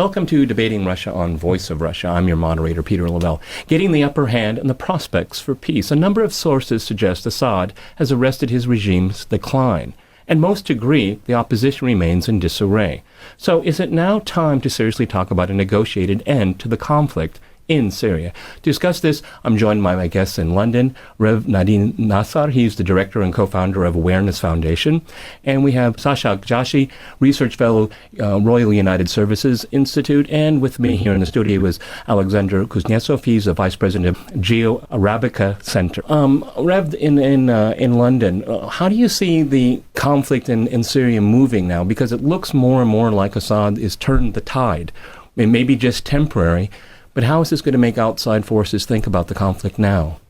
Welcome to Debating Russia on Voice of Russia. I'm your moderator, Peter Lavelle. Getting the upper hand and the prospects for peace. A number of sources suggest Assad has arrested his regime's decline. And most agree the opposition remains in disarray. So is it now time to seriously talk about a negotiated end to the conflict in Syria? To discuss this, I'm joined by my guests in London, Revd Nadim Nassar. He's the director and co-founder of Awareness Foundation. And we have Shashank, Joshi, research fellow, Royal United Services Institute. And with me here in the studio is Alexander Kuznetsov. He's the vice president of Geo-Arabica Center. Revd, in London, how do you see the conflict in Syria moving now? Because it looks more and more like Assad is turned the tide. It may be just temporary, but how is this going to make outside forces think about the conflict now?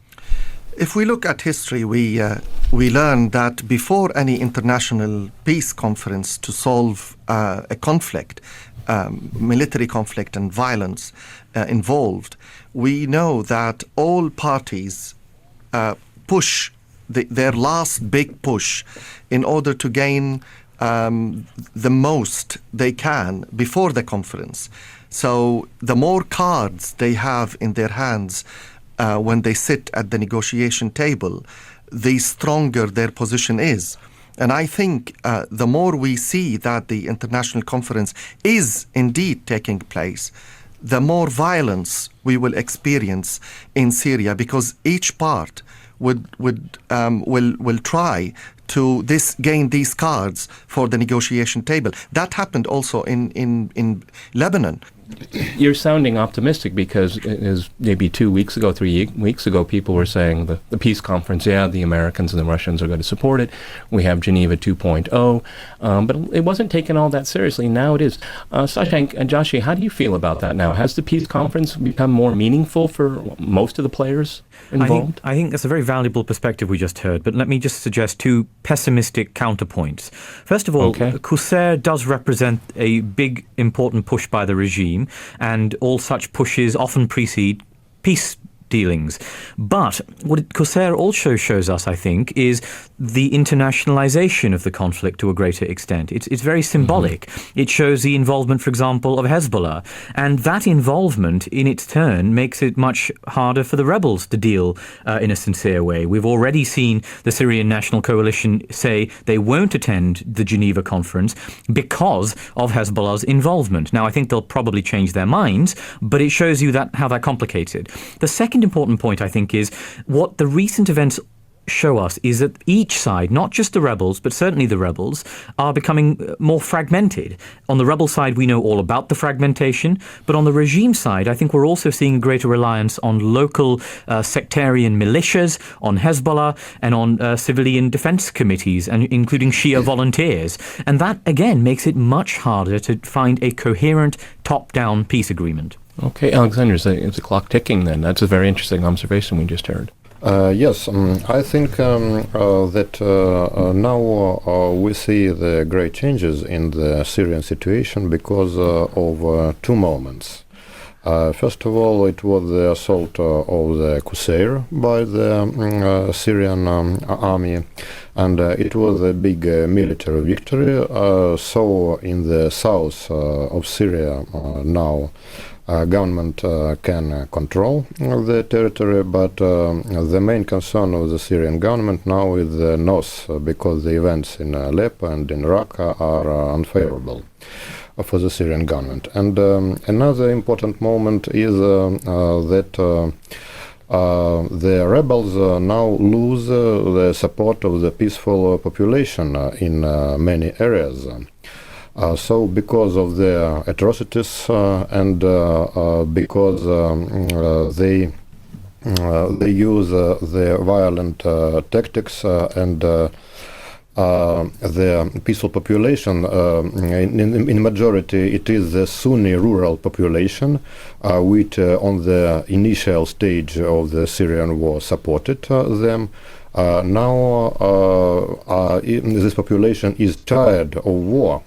If we look at history, we learn that before any international peace conference to solve a conflict, military conflict and violence involved, we know that all parties push their last big push in order to gain the most they can before the conference. So the more cards they have in their hands when they sit at the negotiation table, the stronger their position is. And I think the more we see that the international conference is indeed taking place, the more violence we will experience in Syria, because each part will try to gain these cards for the negotiation table. That happened also in Lebanon. You're sounding optimistic, because it is maybe 2 weeks ago, 3 weeks ago, people were saying the peace conference, the Americans and the Russians are going to support it. We have Geneva 2.0, but it wasn't taken all that seriously. Now it is. Shashank and Joshi, how do you feel about that now? Has the peace conference become more meaningful for most of the players involved? I think that's a very valuable perspective we just heard, but let me just suggest two pessimistic counterpoints. First of all, Qusair does represent a big, important push by the regime, and all such pushes often precede peace dealings. But what Qusair also shows us, I think, is the internationalization of the conflict to a greater extent. It's very symbolic. It shows the involvement, for example, of Hezbollah. And that involvement, in its turn, makes it much harder for the rebels to deal in a sincere way. We've already seen the Syrian National Coalition say they won't attend the Geneva conference because of Hezbollah's involvement. Now, I think they'll probably change their minds, but it shows you how that complicates it. The second important point, I think, is what the recent events show us is that each side, not just the rebels, but certainly the rebels, are becoming more fragmented. On the rebel side, we know all about the fragmentation, but on the regime side, I think we're also seeing a greater reliance on local sectarian militias, on Hezbollah, and on civilian defense committees, and including Shia volunteers. And that, again, makes it much harder to find a coherent top-down peace agreement. Okay, Alexander, is the clock ticking then? That's a very interesting observation we just heard. Yes, I think that now we see the great changes in the Syrian situation because of two moments. First of all, it was the assault of the Qusair by the Syrian army, and it was a big military victory. So in the south of Syria now, government can control the territory, but the main concern of the Syrian government now is the north, because the events in Aleppo and in Raqqa are unfavorable for the Syrian government. And another important moment is that the rebels now lose the support of the peaceful population in many areas. So because of the atrocities and because they use the violent tactics and the peaceful population, in majority it is the Sunni rural population which on the initial stage of the Syrian war supported them. Now this population is tired of war.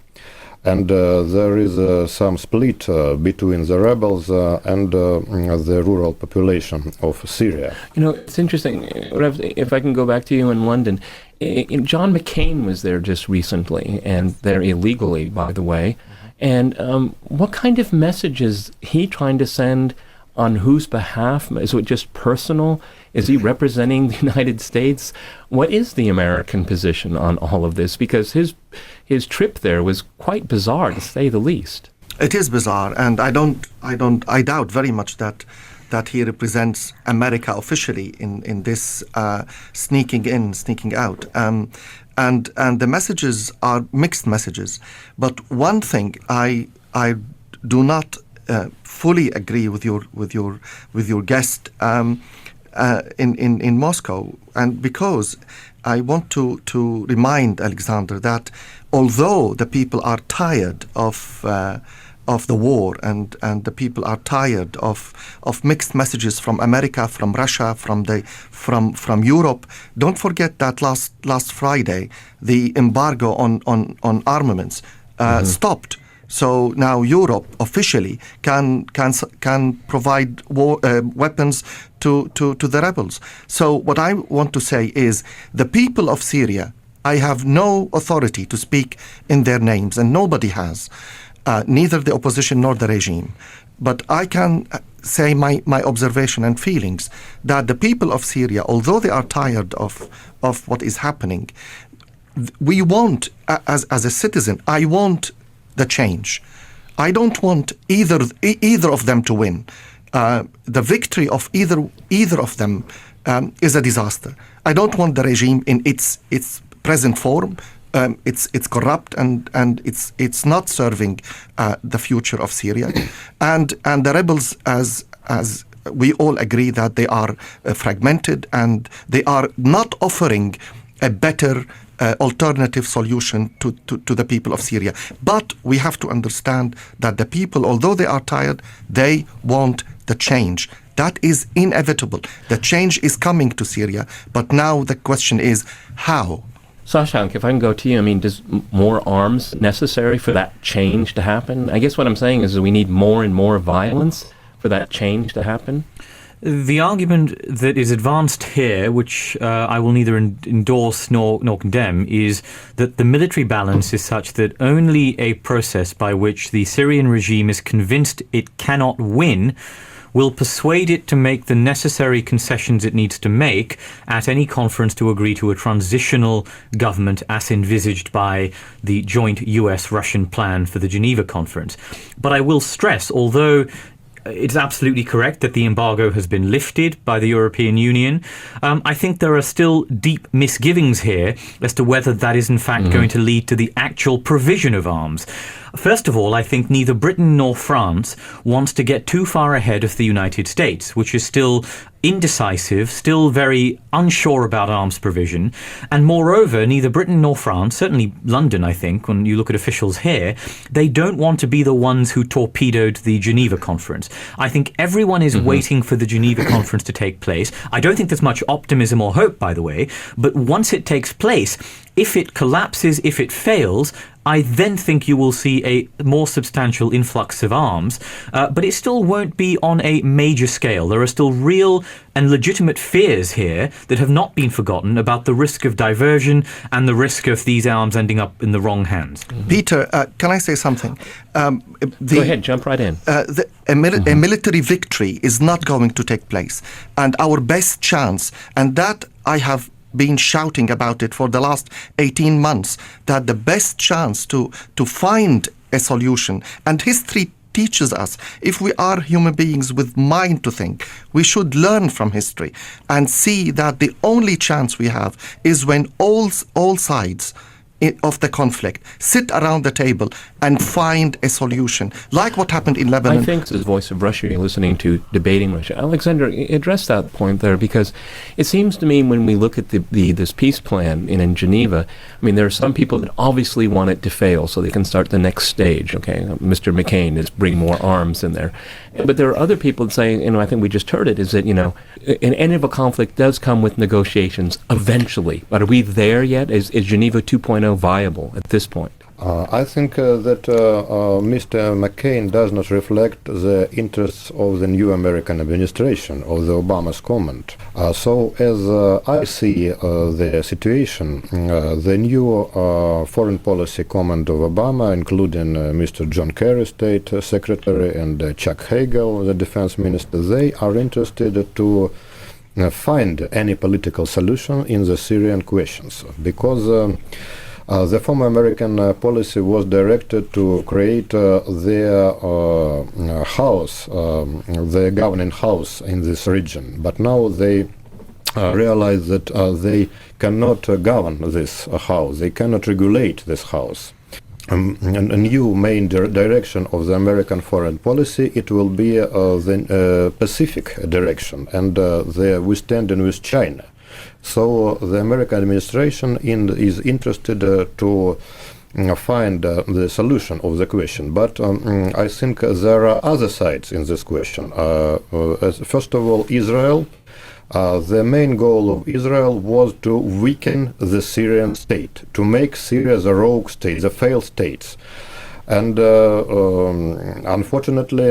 And there is some split between the rebels and the rural population of Syria. You know, it's interesting, Rev, if I can go back to you in London. John McCain was there just recently, and there illegally, by the way. And what kind of message is he trying to send? On whose behalf? Is it just personal? Is he representing the United States? What is the American position on all of this? Because his trip there was quite bizarre, to say the least. It is bizarre, and I doubt very much that he represents America officially in this sneaking in, sneaking out. And the messages are mixed messages. But one thing I do not fully agree with your guest in Moscow, and because I want to remind Alexander that although the people are tired of the war and the people are tired of mixed messages from America, from Russia, from Europe, don't forget that last Friday the embargo on armaments stopped. So now Europe officially can provide weapons to the rebels. So what I want to say is the people of Syria, I have no authority to speak in their names, and nobody has, neither the opposition nor the regime. But I can say my observation and feelings that the people of Syria, although they are tired of what is happening, we want, as a citizen, I want the change. I don't want either of them to win. The victory of either of them is a disaster. I don't want the regime in its present form. It's corrupt and it's not serving the future of Syria. And the rebels, as we all agree, that they are fragmented and they are not offering a better alternative solution to the people of Syria. But we have to understand that the people, although they are tired, they want the change. That is inevitable. The change is coming to Syria. But now the question is, how? Shashank, if I can go to you, I mean, does more arms necessary for that change to happen? I guess what I'm saying is that we need more and more violence for that change to happen. The argument that is advanced here, which I will neither endorse nor condemn, is that the military balance is such that only a process by which the Syrian regime is convinced it cannot win will persuade it to make the necessary concessions it needs to make at any conference to agree to a transitional government as envisaged by the joint US-Russian plan for the Geneva conference. But I will stress, although it's absolutely correct that the embargo has been lifted by the European Union, I think there are still deep misgivings here as to whether that is in fact going to lead to the actual provision of arms. First of all, I think neither Britain nor France wants to get too far ahead of the United States, which is still indecisive, still very unsure about arms provision. And moreover, neither Britain nor France, certainly London, I think, when you look at officials here, they don't want to be the ones who torpedoed the Geneva conference. I think everyone is waiting for the Geneva conference to take place. I don't think there's much optimism or hope, by the way, but once it takes place, if it collapses, if it fails, I then think you will see a more substantial influx of arms, but it still won't be on a major scale. There are still real and legitimate fears here that have not been forgotten about the risk of diversion and the risk of these arms ending up in the wrong hands. Peter, can I say something? Go ahead, jump right in. A military victory is not going to take place. And our best chance, and that I have been shouting about it for the last 18 months, that the best chance to find a solution, and history teaches us, if we are human beings with mind to think, we should learn from history and see that the only chance we have is when all sides of the conflict sit around the table and find a solution, like what happened in Lebanon. I think it's the voice of Russia you're listening to, debating Russia. Alexander, address that point there, because it seems to me when we look at this peace plan in Geneva, I mean, there are some people that obviously want it to fail so they can start the next stage. Okay, Mr. McCain is bring more arms in there. But there are other people that say, I think we just heard it, is that, an end of a conflict does come with negotiations eventually. But are we there yet? Is Geneva 2.0 viable at this point? I think that Mr. McCain does not reflect the interests of the new American administration, of the Obama's comment. So as I see the situation, the new foreign policy comment of Obama, including Mr. John Kerry, State Secretary, and Chuck Hagel, the defense minister, they are interested to find any political solution in the Syrian questions, because the former American policy was directed to create their house, the governing house in this region. But now they realize that they cannot govern this house, they cannot regulate this house. A new main direction of the American foreign policy, it will be the Pacific direction, and we stand in with China. So the American administration is interested to find the solution of the question. But I think there are other sides in this question. First of all, Israel. The main goal of Israel was to weaken the Syrian state, to make Syria the rogue state, the failed states. And unfortunately,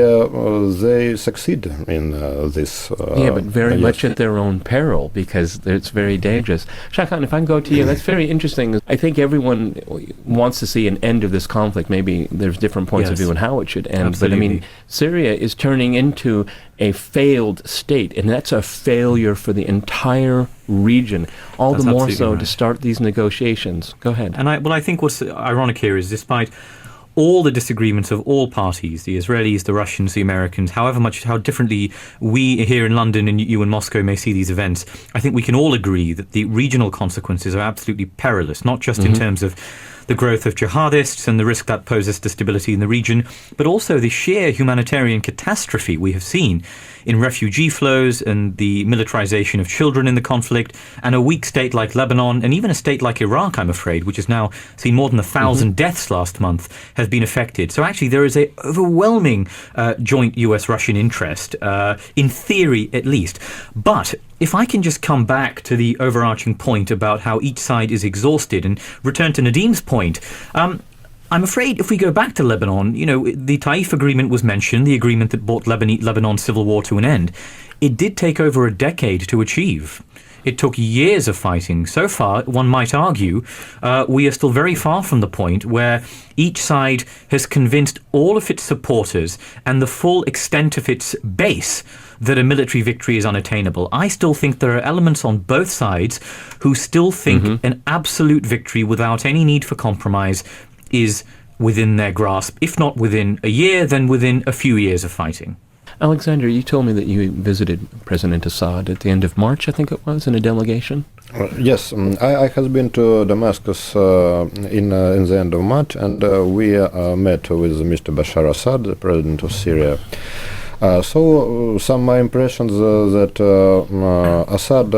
they succeed in this. But very much at their own peril, because it's very dangerous. Shashank, if I can go to you, that's very interesting. I think everyone wants to see an end of this conflict. Maybe there's different points of view on how it should end. Absolutely. But I mean, Syria is turning into a failed state, and that's a failure for the entire region. All the more so to start these negotiations. Go ahead. And I think what's ironic here is, despite all the disagreements of all parties, the Israelis, the Russians, the Americans, how differently we here in London and you in Moscow may see these events, I think we can all agree that the regional consequences are absolutely perilous, not just in terms of the growth of jihadists and the risk that poses to stability in the region, but also the sheer humanitarian catastrophe we have seen in refugee flows and the militarization of children in the conflict, and a weak state like Lebanon, and even a state like Iraq, I'm afraid, which has now seen more than 1,000 deaths last month, has been affected. So actually there is an overwhelming joint US-Russian interest, in theory at least. But if I can just come back to the overarching point about how each side is exhausted and return to Nadim's point, I'm afraid if we go back to Lebanon, the Taif agreement was mentioned, the agreement that brought Lebanon's civil war to an end. It did take over a decade to achieve. It took years of fighting. So far, one might argue, we are still very far from the point where each side has convinced all of its supporters and the full extent of its base that a military victory is unattainable. I still think there are elements on both sides who still think an absolute victory without any need for compromise is within their grasp. If not within a year, then within a few years of fighting. Alexander, you told me that you visited President Assad at the end of March, I think it was, in a delegation. Yes, I have been to Damascus in the end of March, and we met with Mr. Bashar Assad, the president of Syria. So some of my impressions that Assad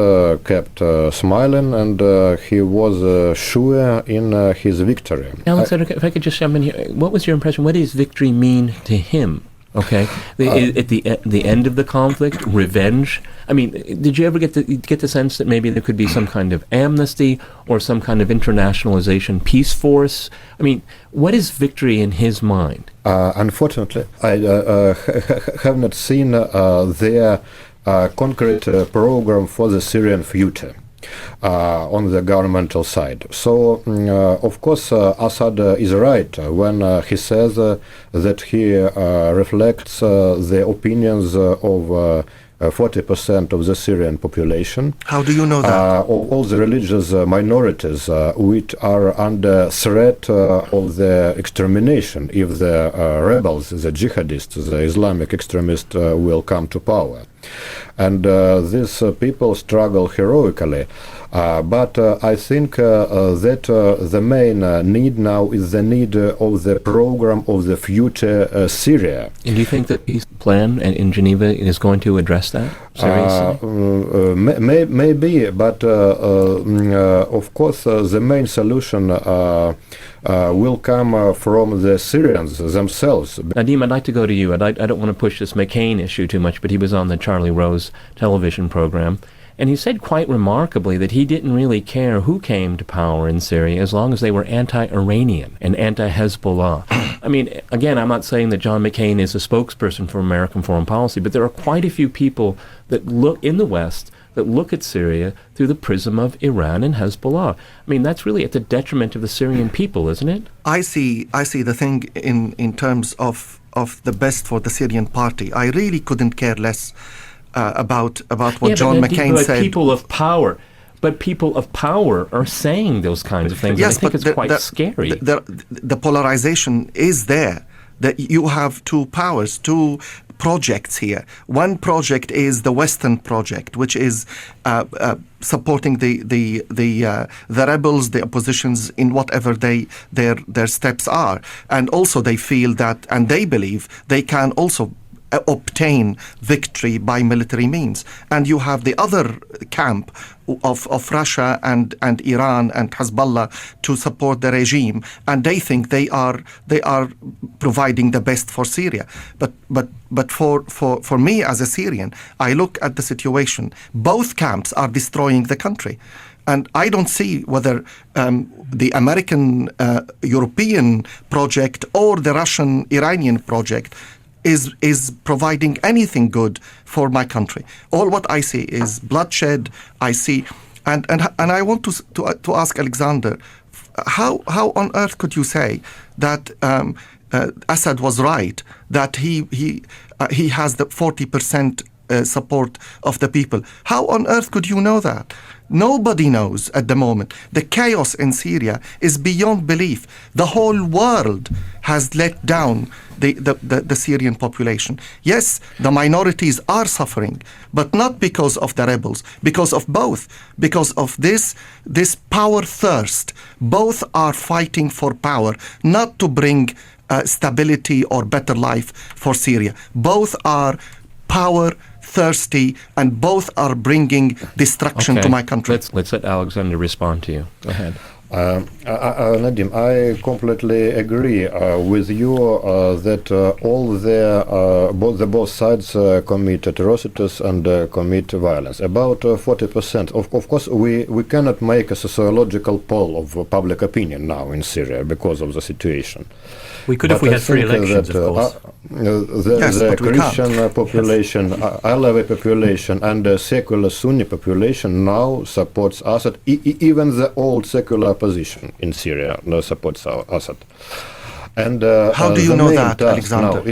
kept smiling, and he was sure in his victory. Alexander, if I could just jump in here, what was your impression? What does victory mean to him? Okay, at the end of the conflict, revenge. I mean, did you ever get the sense that maybe there could be some kind of amnesty or some kind of internationalization, peace force? I mean, what is victory in his mind? Unfortunately, I have not seen their concrete program for the Syrian future on the governmental side. So, of course, Assad is right when he says that he reflects the opinions of 40% of the Syrian population. How do you know that? All the religious minorities which are under threat of the extermination if the rebels, the jihadists, the Islamic extremists will come to power. And these people struggle heroically. But I think that the main need now is the need of the program of the future Syria. And do you think that his plan in Geneva is going to address that seriously? Maybe, but of course the main solution will come from the Syrians themselves. Nadim, I'd like to go to you. I don't want to push this McCain issue too much, but he was on the Charlie Rose television program, And he said quite remarkably that he didn't really care who came to power in Syria as long as they were anti-Iranian and anti-Hezbollah. I mean, again, I'm not saying that John McCain is a spokesperson for American foreign policy, but there are quite a few people that look in the West that look at Syria through the prism of Iran and Hezbollah. I mean, that's really at the detriment of the Syrian people, isn't it? I see the thing in terms of the best for the Syrian party. I really couldn't care less about what John McCain said. People of power. But people of power are saying those kinds of things. Yes, and I think it's quite scary. The polarization is there. That you have two powers, two projects here. One project is the Western project, which is supporting the rebels, the oppositions in whatever their steps are, and also they feel that, and they believe they can also obtain victory by military means. And you have the other camp of Russia and Iran and Hezbollah to support the regime, and they think they are providing the best for Syria. But for me as a Syrian, I look at the situation. Both camps are destroying the country. And I don't see whether the American European project or the Russian Iranian project is providing anything good for my country. All what I see is bloodshed. I see, and I want to ask Alexander, how on earth could you say that Assad was right, that he has the 40% support of the people? How on earth could you know that? Nobody knows at the moment. The chaos in Syria is beyond belief. The whole world has let down the Syrian population. Yes, the minorities are suffering, but not because of the rebels, because of both, because of this power thirst. Both are fighting for power, not to bring stability or better life for Syria. Both are power thirsty, and both are bringing destruction to my country. Let's let Alexander respond to you. Go ahead. Nadim, I completely agree with you that both sides commit atrocities and commit violence. About 40%. Of course, we cannot make a sociological poll of public opinion now in Syria because of the situation. We could if we had free elections, of course. The Christian population, Alawi population, and the secular Sunni population now supports Assad. Even the old secular opposition in Syria supports Assad. And how do you know that, Alexander?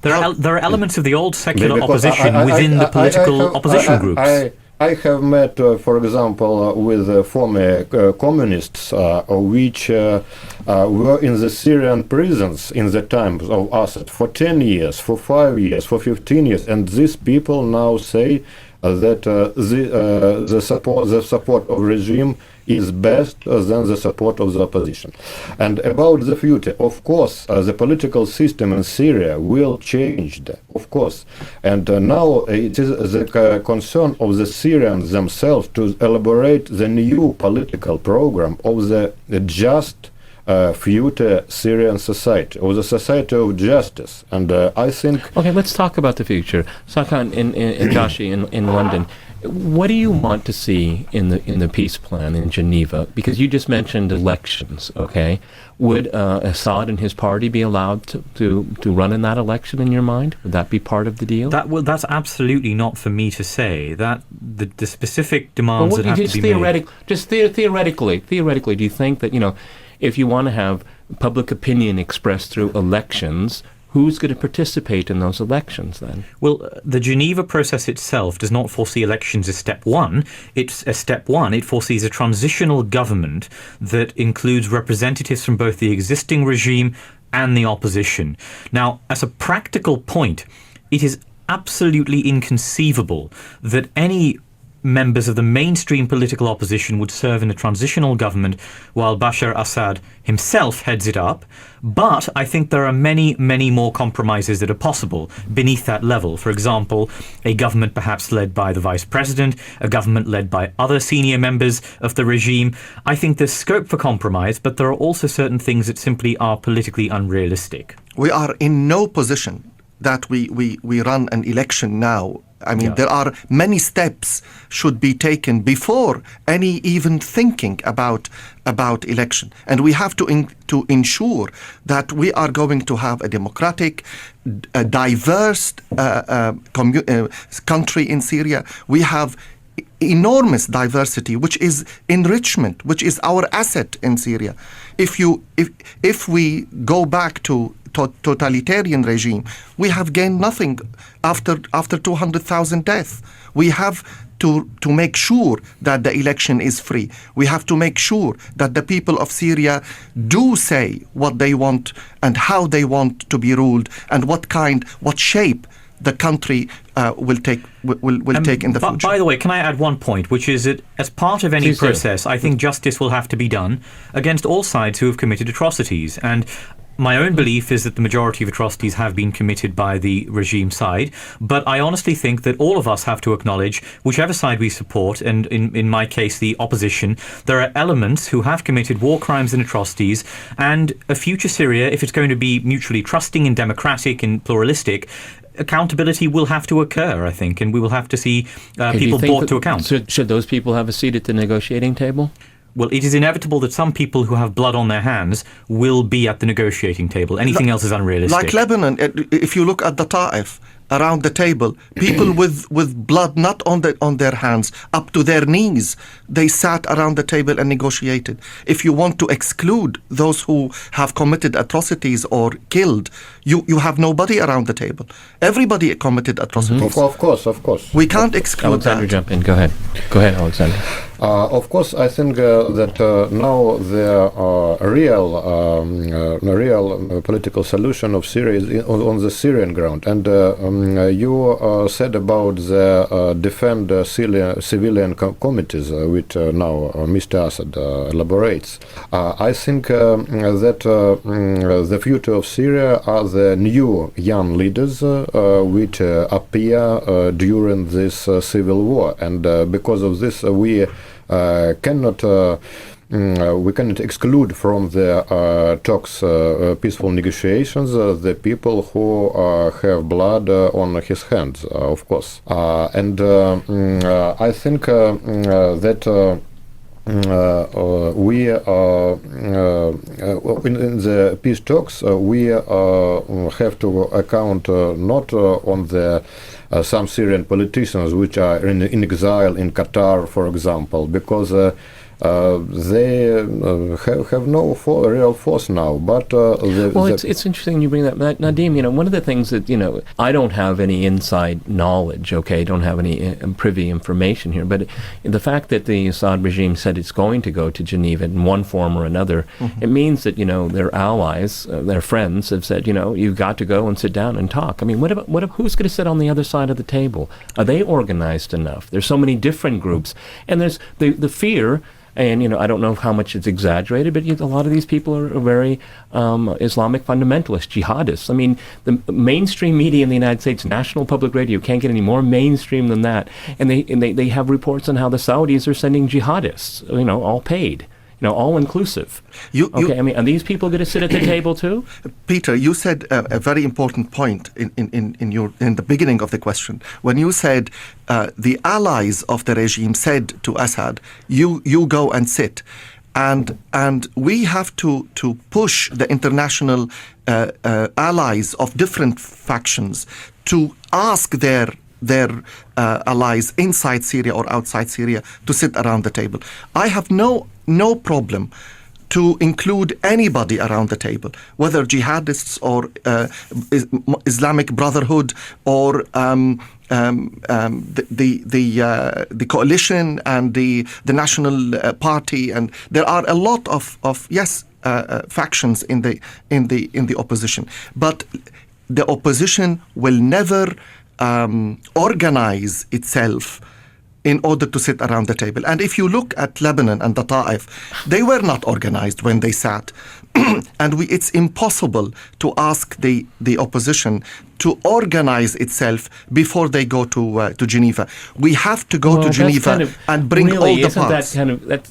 There are elements of the old secular opposition within the political opposition groups. I have met, for example, with former communists which were in the Syrian prisons in the times of Assad for 10 years, for 5 years, for 15 years, and these people now say that the support of regime is best than the support of the opposition. And about the future, of course, the political system in Syria will change, of course. And now it is the concern of the Syrians themselves to elaborate the new political program of the just future Syrian society, or the society of justice. And I think... Okay, let's talk about the future. Shashank and Joshi in London, what do you want to see in the peace plan in Geneva? Because you just mentioned elections, okay? Would Assad and his party be allowed to run in that election in your mind? Would that be part of the deal? That's absolutely not for me to say. That the specific demands that have to be made... Theoretically, do you think that, if you want to have public opinion expressed through elections, who's going to participate in those elections then? Well, the Geneva process itself does not foresee elections as step one. It foresees a transitional government that includes representatives from both the existing regime and the opposition. Now, as a practical point, it is absolutely inconceivable that any members of the mainstream political opposition would serve in a transitional government while Bashar Assad himself heads it up. But I think there are many, many more compromises that are possible beneath that level. For example, a government perhaps led by the vice president, a government led by other senior members of the regime. I think there's scope for compromise, but there are also certain things that simply are politically unrealistic. We are in no position that we run an election now I mean, there are many steps should be taken before any even thinking about election. And we have to ensure that we are going to have a democratic, a diverse country in Syria. We have enormous diversity, which is enrichment, which is our asset in Syria. If we go back to totalitarian regime, we have gained nothing after 200,000 deaths. We have to make sure that the election is free. We have to make sure that the people of Syria do say what they want and how they want to be ruled and what shape the country will take in the future. By the way, can I add one point, which is that as part of any process, I think justice will have to be done against all sides who have committed atrocities. And my own belief is that the majority of atrocities have been committed by the regime side, but I honestly think that all of us have to acknowledge, whichever side we support, and in my case the opposition, there are elements who have committed war crimes and atrocities, and a future Syria, if it's going to be mutually trusting and democratic and pluralistic, accountability will have to occur, I think, and we will have to see people brought to account. Should those people have a seat at the negotiating table? Well, it is inevitable that some people who have blood on their hands will be at the negotiating table. Anything else is unrealistic. Like Lebanon, if you look at the Ta'if, around the table, people with blood not on their hands, up to their knees, they sat around the table and negotiated. If you want to exclude those who have committed atrocities or killed, you have nobody around the table. Everybody committed atrocities. Of course. We can't exclude Alexander, that. jump in. Go ahead, Alexander. Of course, I think that now the real political solution of Syria is on the Syrian ground. And you said about the defend civilian committees, which now Mr. Assad elaborates. I think that the future of Syria are the new young leaders which appear during this civil war. And because of this, we cannot exclude from the talks, peaceful negotiations, the people who have blood on his hands, of course. And I think that we in the peace talks we have to account not on the some Syrian politicians which are in exile in Qatar, for example, because they have no real force now. But it's interesting you bring that, Nadim. One of the things that I don't have any inside knowledge. Okay, don't have any privy information here. But the fact that the Assad regime said it's going to go to Geneva in one form or another, it means that their allies, their friends, have said you've got to go and sit down and talk. I mean, what about who's going to sit on the other side of the table? Are they organized enough? There's so many different groups, and there's the fear. And, I don't know how much it's exaggerated, but a lot of these people are very Islamic fundamentalists, jihadists. I mean, the mainstream media in the United States, national public radio, can't get any more mainstream than that. And they have reports on how the Saudis are sending jihadists, all paid. All inclusive. I mean, are these people going to sit at the table too? Peter, you said a very important point in the beginning of the question when you said the allies of the regime said to Assad, "You go and sit," and we have to push the international allies of different factions to ask their allies inside Syria or outside Syria to sit around the table. I have no problem to include anybody around the table, whether jihadists or Islamic Brotherhood or the coalition and the National Party, and there are a lot of factions in the opposition, but the opposition will never organize itself in order to sit around the table. And if you look at Lebanon and the Ta'if, they were not organized when they sat. And it's impossible to ask the opposition to organize itself before they go to Geneva. We have to go to Geneva and bring all the parts.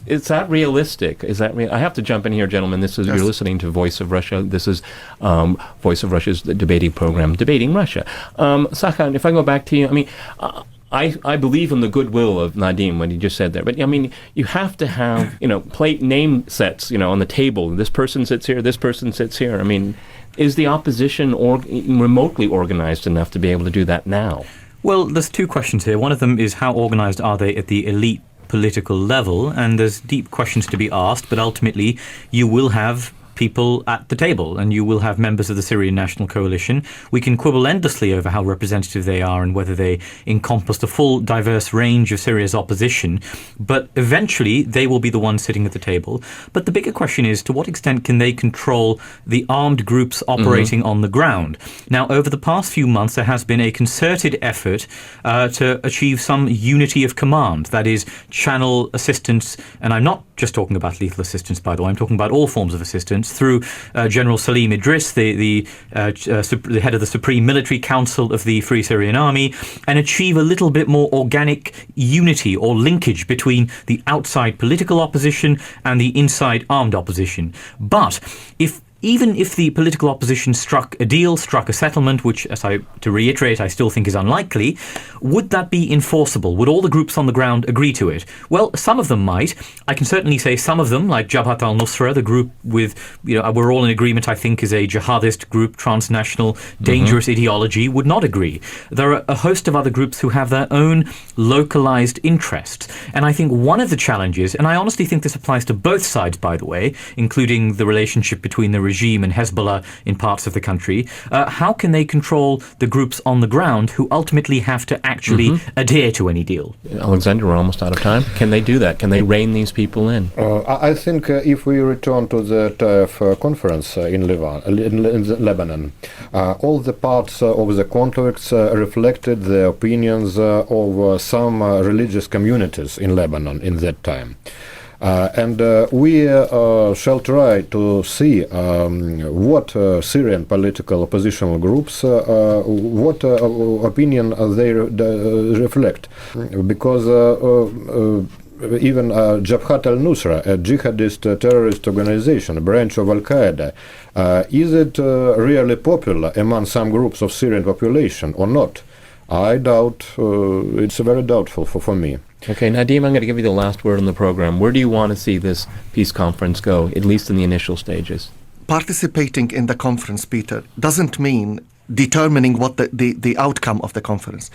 Is that realistic? I have to jump in here, gentlemen. You're listening to Voice of Russia. This is Voice of Russia's debating program, Debating Russia. Shashank, if I go back to you, I believe in the goodwill of Nadim when he just said that. But, you have to have, name sets, on the table. This person sits here, this person sits here. Is the opposition remotely organized enough to be able to do that now? Well, there's two questions here. One of them is how organized are they at the elite political level? And there's deep questions to be asked, but ultimately you will have people at the table, and you will have members of the Syrian National Coalition. We can quibble endlessly over how representative they are and whether they encompass the full diverse range of Syria's opposition, but eventually they will be the ones sitting at the table. But the bigger question is, to what extent can they control the armed groups operating on the ground? Now, over the past few months, there has been a concerted effort to achieve some unity of command, that is, channel assistance, and I'm not just talking about lethal assistance, by the way, I'm talking about all forms of assistance, through General Salim Idris, the head of the Supreme Military Council of the Free Syrian Army, and achieve a little bit more organic unity or linkage between the outside political opposition and the inside armed opposition. But even if the political opposition struck a settlement, which, to reiterate, I still think is unlikely, would that be enforceable? Would all the groups on the ground agree to it? Well, some of them might. I can certainly say some of them, like Jabhat al-Nusra, the group with, we're all in agreement, I think, is a jihadist group, transnational, dangerous ideology, would not agree. There are a host of other groups who have their own localized interests. And I think one of the challenges, and I honestly think this applies to both sides, by the way, including the relationship between the regime and Hezbollah in parts of the country, how can they control the groups on the ground who ultimately have to actually adhere to any deal? Alexander, we're almost out of time. Can they do that? Can they rein these people in? I think if we return to the TAF conference in Lebanon, all the parts of the conflicts reflected the opinions of some religious communities in Lebanon in that time. And we shall try to see what Syrian political oppositional groups, what opinion they reflect. Because even Jabhat al-Nusra, a jihadist terrorist organization, a branch of al-Qaeda, is it really popular among some groups of Syrian population or not? I doubt. It's very doubtful for me. Okay, Nadim, I'm going to give you the last word on the program. Where do you want to see this peace conference go, at least in the initial stages? Participating in the conference, Peter, doesn't mean determining what the outcome of the conference.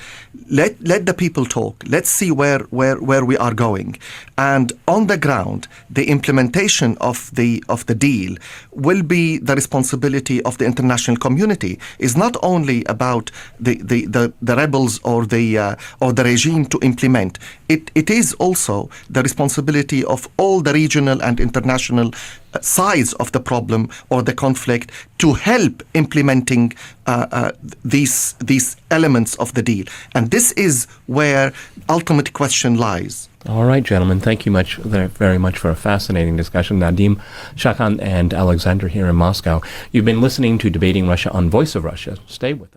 Let the people talk. Let's see where we are going. And on the ground, the implementation of the deal will be the responsibility of the international community. It's not only about the rebels or the regime to implement. It is also the responsibility of all the regional and international sides of the problem or the conflict to help implementing these elements of the deal. And this is where ultimate question lies. All right, gentlemen, thank you very much for a fascinating discussion. Nadim, Shashank, and Alexander here in Moscow. You've been listening to Debating Russia on Voice of Russia. Stay with us.